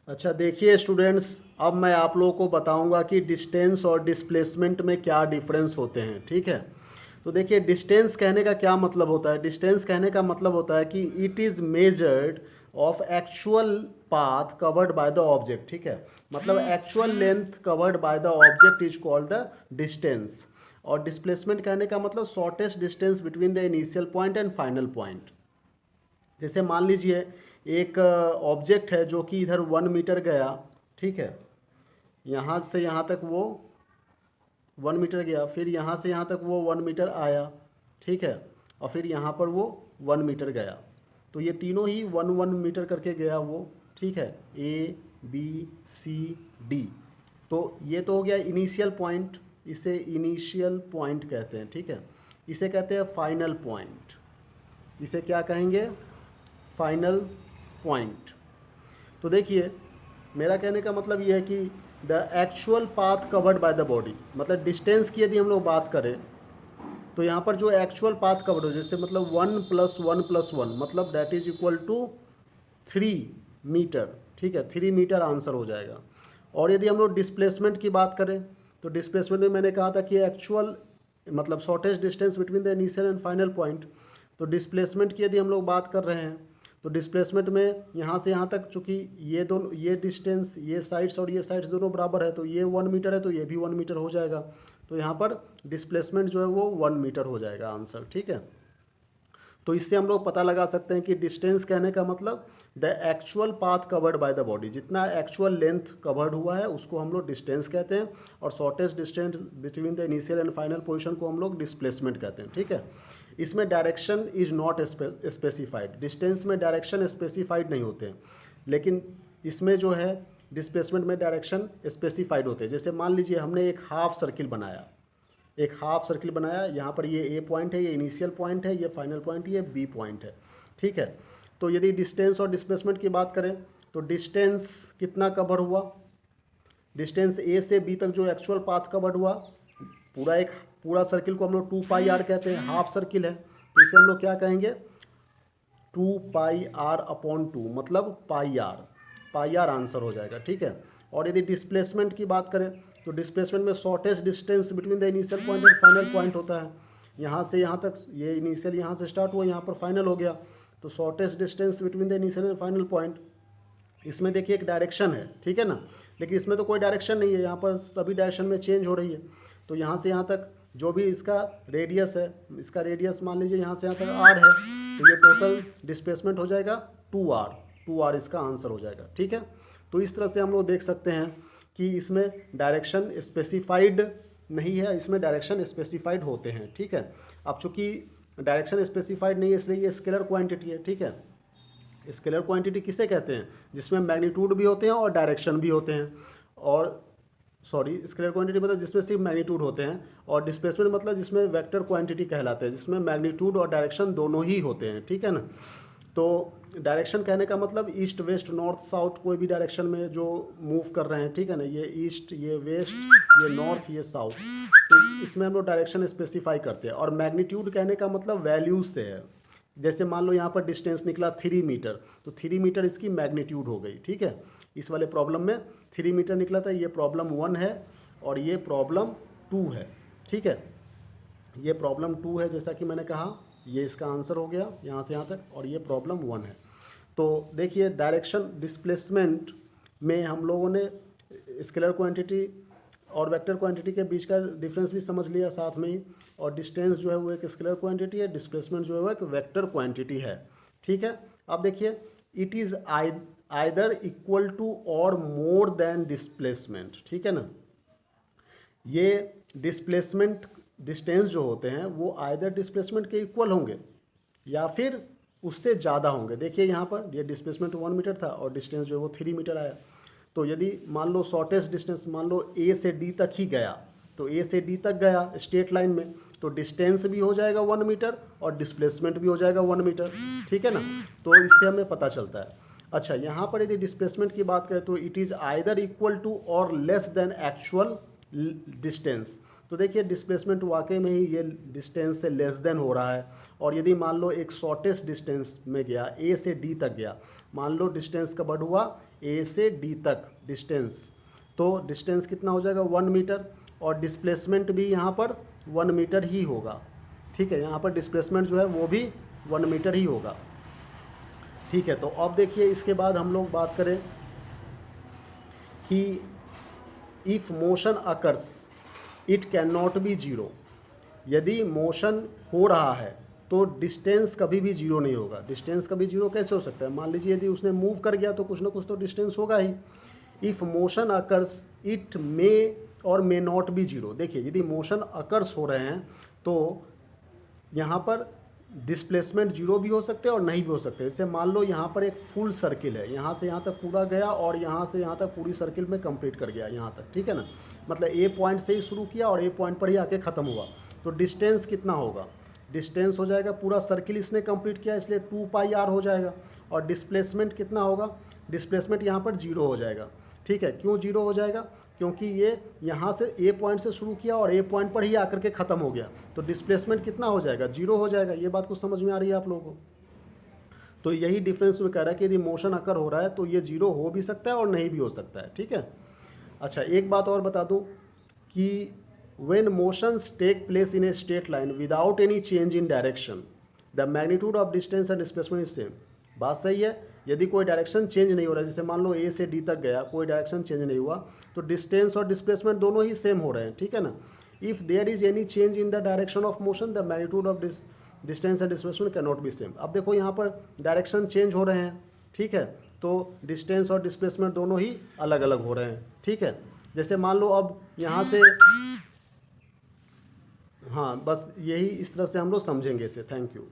अच्छा देखिए स्टूडेंट्स, अब मैं आप लोगों को बताऊंगा कि डिस्टेंस और डिस्प्लेसमेंट में क्या डिफरेंस होते हैं। ठीक है, तो देखिए डिस्टेंस कहने का क्या मतलब होता है। डिस्टेंस कहने का मतलब होता है कि it is measured of actual path covered by the object. ठीक है, मतलब actual length covered by the object is called the distance. और डिस्प्लेसमेंट कहने का मतलब shortest distance between the initial point and final point. जैसे मान लीजिए एक ऑब्जेक्ट है जो कि इधर 1 मीटर गया। ठीक है, यहाँ से यहाँ तक वो 1 मीटर गया, फिर यहाँ से यहाँ तक वो 1 मीटर आया। ठीक है, और फिर यहाँ पर वो 1 मीटर गया। तो ये तीनों ही 1 1 मीटर करके गया वो। ठीक है, ए बी सी डी। तो ये तो हो गया इनिशियल पॉइंट, इसे इनिशियल पॉइंट कहते हैं। ठीक है, इसे कहते हैं फाइनल पॉइंट। इसे क्या कहेंगे? Final point. तो देखिए मेरा कहने का मतलब ये है कि the actual path covered by the body, मतलब डिस्टेंस की यदि हम लोग बात करें तो यहाँ पर जो एक्चुअल पाथ कवर्ड हो, जैसे मतलब 1 + 1 + 1 मतलब that is equal to 3 meter. ठीक है, 3 मीटर आंसर हो जाएगा। और यदि हम लोग डिस्प्लेसमेंट की बात करें तो डिस्प्लेसमेंट में मैंने कहा था कि एक्चुअल मतलब shortest distance between the initial and final point. तो डिस्प्लेसमेंट की यदि हम लोग बात कर रहे हैं तो डिस्प्लेसमेंट में यहाँ से यहाँ तक चूँकि ये दोनों ये डिस्टेंस, ये साइड्स और ये साइड्स दोनों बराबर है, तो ये 1 मीटर है तो ये भी 1 मीटर हो जाएगा। तो यहाँ पर डिस्प्लेसमेंट जो है वो 1 मीटर हो जाएगा आंसर। ठीक है, तो इससे हम लोग पता लगा सकते हैं कि डिस्टेंस कहने का मतलब the actual path covered by the body, जितना एक्चुअल लेंथ कवर्ड हुआ है उसको हम लोग डिस्टेंस कहते हैं। और shortest distance between the initial and final position को हम लोग डिस्प्लेसमेंट कहते हैं। ठीक है, इसमें direction is not specified. Distance में डायरेक्शन स्पेसिफाइड नहीं होते हैं, लेकिन इसमें जो है डिस्प्लेसमेंट में डायरेक्शन स्पेसिफाइड होते हैं। जैसे मान लीजिए हमने एक हाफ सर्किल बनाया, एक हाफ सर्किल बनाया, यहाँ पर ये ए पॉइंट है, ये इनिशियल पॉइंट है, ये फाइनल पॉइंट, ये बी पॉइंट है। ठीक है, तो यदि डिस्टेंस और डिस्प्लेसमेंट की बात करें तो डिस्टेंस कितना कवर हुआ, डिस्टेंस ए से बी तक जो एक्चुअल पाथ कवर्ड हुआ, पूरा सर्किल को हम लोग 2πr कहते हैं, हाफ सर्किल है तो इसे हम लोग क्या कहेंगे? 2πr/2 मतलब पाई आर आंसर हो जाएगा। ठीक है, और यदि डिस्प्लेसमेंट की बात करें तो डिस्प्लेसमेंट में shortest distance between the initial point and final point होता है। यहाँ से यहाँ तक, ये इनिशियल यहाँ से स्टार्ट हुआ, यहाँ पर फाइनल हो गया, तो shortest distance between the initial and final point. इसमें देखिए एक डायरेक्शन है, ठीक है ना, लेकिन इसमें तो कोई डायरेक्शन नहीं है, यहाँ पर सभी डायरेक्शन में चेंज हो रही है। तो यहाँ से यहाँ तक जो भी इसका रेडियस है, इसका रेडियस मान लीजिए यहाँ से यहाँ तक r है, तो ये टोटल डिस्प्लेसमेंट हो जाएगा 2r इसका आंसर हो जाएगा। ठीक है, तो इस तरह से हम लोग देख सकते हैं कि इसमें डायरेक्शन स्पेसिफाइड नहीं है, इसमें डायरेक्शन स्पेसिफाइड होते हैं। ठीक है, अब चूँकि डायरेक्शन स्पेसिफाइड नहीं है इसलिए ये स्केलर क्वांटिटी है। ठीक है, स्केलर क्वांटिटी किसे कहते हैं? जिसमें मैग्नीट्यूड भी होते हैं और डायरेक्शन भी होते हैं। और सॉरी, स्केलर क्वांटिटी मतलब जिसमें सिर्फ मैग्नीट्यूड होते हैं, और डिस्प्लेसमेंट मतलब जिसमें वेक्टर क्वांटिटी कहलाते हैं, जिसमें मैग्नीट्यूड और डायरेक्शन दोनों ही होते हैं। ठीक है ना, तो डायरेक्शन कहने का मतलब ईस्ट वेस्ट नॉर्थ साउथ कोई भी डायरेक्शन में जो मूव कर रहे हैं। ठीक है ना, ये ईस्ट, ये वेस्ट, ये नॉर्थ, ये साउथ, तो इसमें हम लोग डायरेक्शन स्पेसिफाई करते हैं। और मैग्नीट्यूड कहने का मतलब वैल्यूज से है। जैसे मान लो यहाँ पर डिस्टेंस निकला 3 मीटर, तो 3 मीटर इसकी मैग्नीट्यूड हो गई। ठीक है, इस वाले प्रॉब्लम में 3 मीटर निकला था, ये प्रॉब्लम 1 है और ये प्रॉब्लम 2 है। ठीक है, ये प्रॉब्लम 2 है, जैसा कि मैंने कहा, ये इसका आंसर हो गया यहाँ से यहाँ तक, और ये प्रॉब्लम 1 है। तो देखिए डायरेक्शन डिस्प्लेसमेंट में हम लोगों ने स्केलर क्वांटिटी और वेक्टर क्वांटिटी के बीच का डिफरेंस भी समझ लिया साथ में ही। और डिस्टेंस जो है वो एक स्केलर क्वांटिटी है, डिस्प्लेसमेंट जो है वो एक वेक्टर क्वांटिटी है। ठीक है, अब देखिए it is either equal to or more then displacement. ठीक है ना, ये डिस्प्लेसमेंट डिस्टेंस जो होते हैं वो आइदर डिस्प्लेसमेंट के इक्वल होंगे या फिर उससे ज़्यादा होंगे। देखिए यहाँ पर ये डिस्प्लेसमेंट 1 मीटर था और डिस्टेंस जो है वो 3 मीटर आया। तो यदि मान लो शॉर्टेस्ट डिस्टेंस मान लो ए से डी तक ही गया, तो ए से डी तक गया स्ट्रेट लाइन में, तो डिस्टेंस भी हो जाएगा 1 मीटर और डिस्प्लेसमेंट भी हो जाएगा 1 मीटर। ठीक है ना, तो इससे हमें पता चलता है। अच्छा, यहाँ पर यदि डिस्प्लेसमेंट की बात करें तो it is either equal to or less than actual distance. तो देखिए डिस्प्लेसमेंट वाकई में ही ये डिस्टेंस से लेस देन हो रहा है, और यदि मान लो एक शॉर्टेस्ट डिस्टेंस में गया, ए से डी तक गया, मान लो डिस्टेंस कवर्ड हुआ ए से डी तक डिस्टेंस, तो डिस्टेंस कितना हो जाएगा 1 मीटर, और डिस्प्लेसमेंट भी यहाँ पर 1 मीटर ही होगा। ठीक है, यहाँ पर डिस्प्लेसमेंट जो है वो भी 1 मीटर ही होगा। ठीक है, तो अब देखिए इसके बाद हम लोग बात करें कि if motion occurs it can not B zero. यदि मोशन हो रहा है तो डिस्टेंस कभी भी जीरो नहीं होगा। डिस्टेंस कभी जीरो कैसे हो सकता है? मान लीजिए यदि उसने मूव कर गया तो कुछ ना कुछ तो डिस्टेंस होगा ही। If motion occurs it may or may not be zero. देखिए यदि मोशन अकर्स हो रहे हैं तो यहाँ पर डिस्प्लेसमेंट जीरो भी हो सकते हैं और नहीं भी हो सकते। जैसे मान लो यहाँ पर एक फुल सर्किल है, यहाँ से यहाँ तक पूरा गया और यहाँ से यहाँ तक पूरी सर्किल में कंप्लीट कर गया यहाँ तक, ठीक है ना। मतलब ए पॉइंट से ही शुरू किया और ए पॉइंट पर ही आके ख़त्म हुआ, तो डिस्टेंस कितना होगा? डिस्टेंस हो जाएगा, पूरा सर्किल इसने कंप्लीट किया इसलिए 2πr हो जाएगा। और डिस्प्लेसमेंट कितना होगा? डिस्प्लेसमेंट यहाँ पर जीरो हो जाएगा। ठीक है, क्यों जीरो हो जाएगा? क्योंकि ये यहाँ से ए पॉइंट से शुरू किया और ए पॉइंट पर ही आकर के ख़त्म हो गया, तो डिस्प्लेसमेंट कितना हो जाएगा? जीरो हो जाएगा। ये बात कुछ समझ में आ रही है आप लोगों को? तो यही डिफरेंस में कह रहा है कि यदि मोशन अकर हो रहा है तो ये जीरो हो भी सकता है और नहीं भी हो सकता है। ठीक है, अच्छा एक बात और बता दूं कि when motions take place in a straight line without any change in direction the magnitude of distance and displacement is same। बात सही है, यदि कोई डायरेक्शन चेंज नहीं हो रहा है, जैसे मान लो ए से डी तक गया, कोई डायरेक्शन चेंज नहीं हुआ, तो डिस्टेंस और डिस्प्लेसमेंट दोनों ही सेम हो रहे हैं। ठीक है ना। If there is any change in the direction of motion the magnitude of distance and displacement can not be same. अब देखो यहाँ पर डायरेक्शन चेंज हो रहे हैं, ठीक है, तो डिस्टेंस और डिस्प्लेसमेंट दोनों ही अलग अलग हो रहे हैं। ठीक है, जैसे मान लो अब यहाँ से, हाँ बस यही इस तरह से हम लोग समझेंगे इसे। Thank you.